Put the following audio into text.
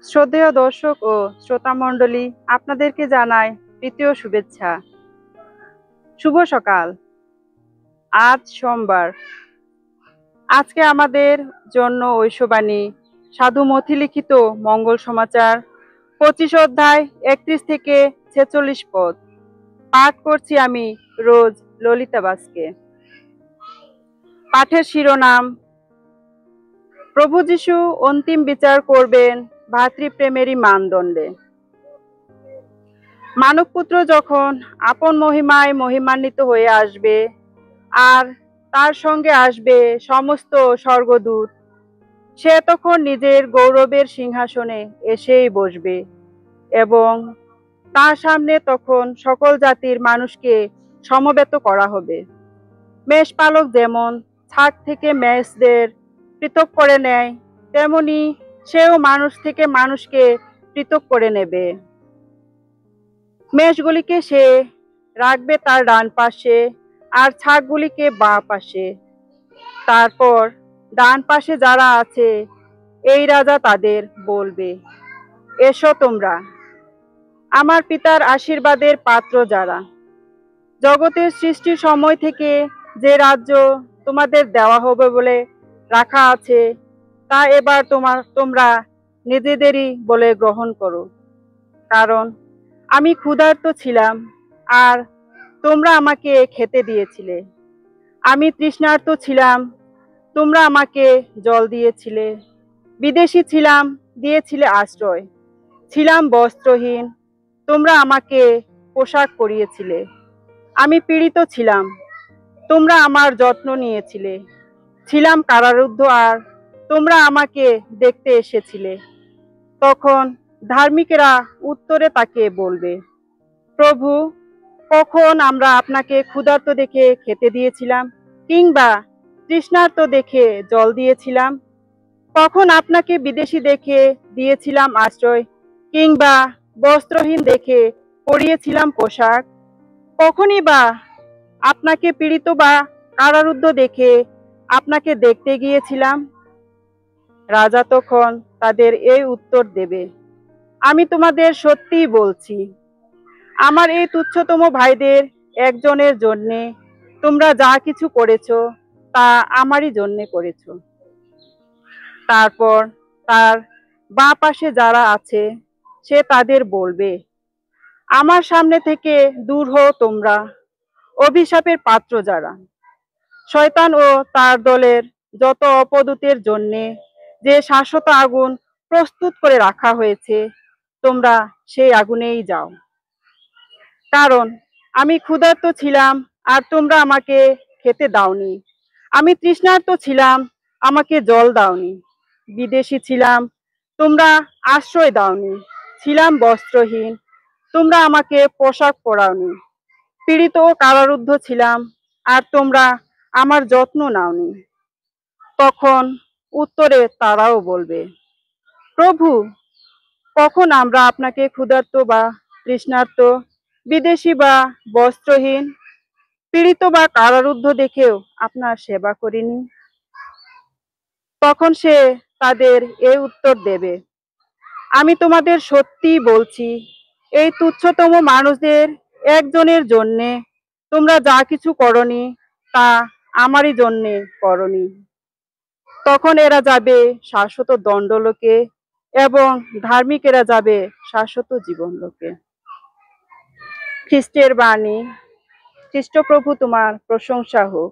শ্রদ্ধেয় দর্শক ও শ্রোতা মণ্ডলী, আপনাদেরকে জানাই তৃতীয় শুভেচ্ছা। শুভ সকাল। আজ সোমবার। আজকে আমাদের জন্য ঐশবাণী সাধু মথি লিখিত মঙ্গল সমাচার 25 অধ্যায় 31 থেকে 46 পদ পাঠ করছি আমি রোজ ললিতা বাসকে। পাঠের শিরোনাম: প্রভু যিশু অন্তিম বিচার করবেন ভাতৃপ্রেমেরই মানদণ্ডে। মানবপুত্র যখন আপন মহিমায় মহিমান্বিত হয়ে আসবে আর তার সঙ্গে আসবে সমস্ত স্বর্গদূত, সে তখন নিজের গৌরবের সিংহাসনে এসেই বসবে এবং তার সামনে তখন সকল জাতির মানুষকে সমবেত করা হবে। মেষপালক যেমন ছাগ থেকে মেষদের পৃথক করে নেয়, তেমনি সেও মানুষ থেকে মানুষকে পৃথক করে নেবে। মেষগুলিকে সে রাখবে তার ডান পাশে আর ছাগগুলিকে বাঁ পাশে। তারপর ডান পাশে যারা আছে এই রাজা তাদের বলবে, এসো তোমরা আমার পিতার আশীর্বাদের পাত্র যারা, জগতের সৃষ্টির সময় থেকে যে রাজ্য তোমাদের দেওয়া হবে বলে রাখা আছে তা এবার তোমরা নিজেদেরই বলে গ্রহণ করো। কারণ আমি ক্ষুধার্ত ছিলাম আর তোমরা আমাকে খেতে দিয়েছিলে, আমি তৃষ্ণার্ত ছিলাম, তোমরা আমাকে জল দিয়েছিলে, বিদেশী ছিলাম, দিয়েছিলে আশ্রয়, ছিলাম বস্ত্রহীন, তোমরা আমাকে পোশাক পরিয়েছিলে, আমি পীড়িত ছিলাম, তোমরা আমার যত্ন নিয়েছিলে, ছিলাম কারারুদ্ধ আর তোমরা আমাকে দেখতে এসেছিলে। তখন ধার্মিকেরা উত্তরে তাকে বলবে, প্রভু, কখন আমরা আপনাকে ক্ষুধার্ত দেখে খেতে দিয়েছিলাম কিংবা তৃষ্ণার্ত দেখে জল দিয়েছিলাম? কখন আপনাকে বিদেশী দেখে দিয়েছিলাম আশ্রয় কিংবা বস্ত্রহীন দেখে পরিয়েছিলাম পোশাক? কখনই বা আপনাকে পীড়িত বা কারারুদ্ধ দেখে আপনাকে দেখতে গিয়েছিলাম? রাজা তখন তাদের এই উত্তর দেবে, আমি তোমাদের সত্যিই বলছি, আমার এই তুচ্ছতম ভাইদের একজনের জন্যে তোমরা যা কিছু করেছো তা আমারই জন্যে করেছো। তারপর তার বাঁ পাশে যারা আছে সে তাদের বলবে, আমার সামনে থেকে দূর হও তোমরা, অভিশাপের পাত্র যারা, শয়তান ও তার দলের যত অপদূতের জন্যে যে শাশ্বত আগুন প্রস্তুত করে রাখা হয়েছে, তোমরা সেই আগুনেই যাও। কারণ আমি ক্ষুধার্ত ছিলাম আর তোমরা আমাকে খেতে দাওনি, আমি তৃষ্ণার্ত ছিলাম, আমাকে জল দাওনি, বিদেশী ছিলাম, তোমরা আশ্রয় দাওনি, ছিলাম বস্ত্রহীন, তোমরা আমাকে পোশাক পরাওনি, পীড়িত ও কারারুদ্ধ ছিলাম আর তোমরা আমার যত্ন নাওনি। তখন উত্তরে তারাও বলবে, প্রভু, কখন আমরা আপনাকে ক্ষুধার্ত বা তৃষ্ণার্ত, বিদেশী বা বস্ত্রহীন, পীড়িত বা কারারুদ্ধ দেখেও আপনার সেবা করিনি? তখন সে তাদের এই উত্তর দেবে, আমি তোমাদের সত্যিই বলছি, এই তুচ্ছতম মানুষদের একজনের জন্যে তোমরা যা কিছু করনি তা আমারই জন্যে করনি। তখন এরা যাবে শাশ্বত দণ্ডলোকে এবং ধার্মিকেরা যাবে শাশ্বত জীবনলোকে। খ্রিস্টের বাণী। খ্রিস্টপ্রভু তোমার প্রশংসা হোক।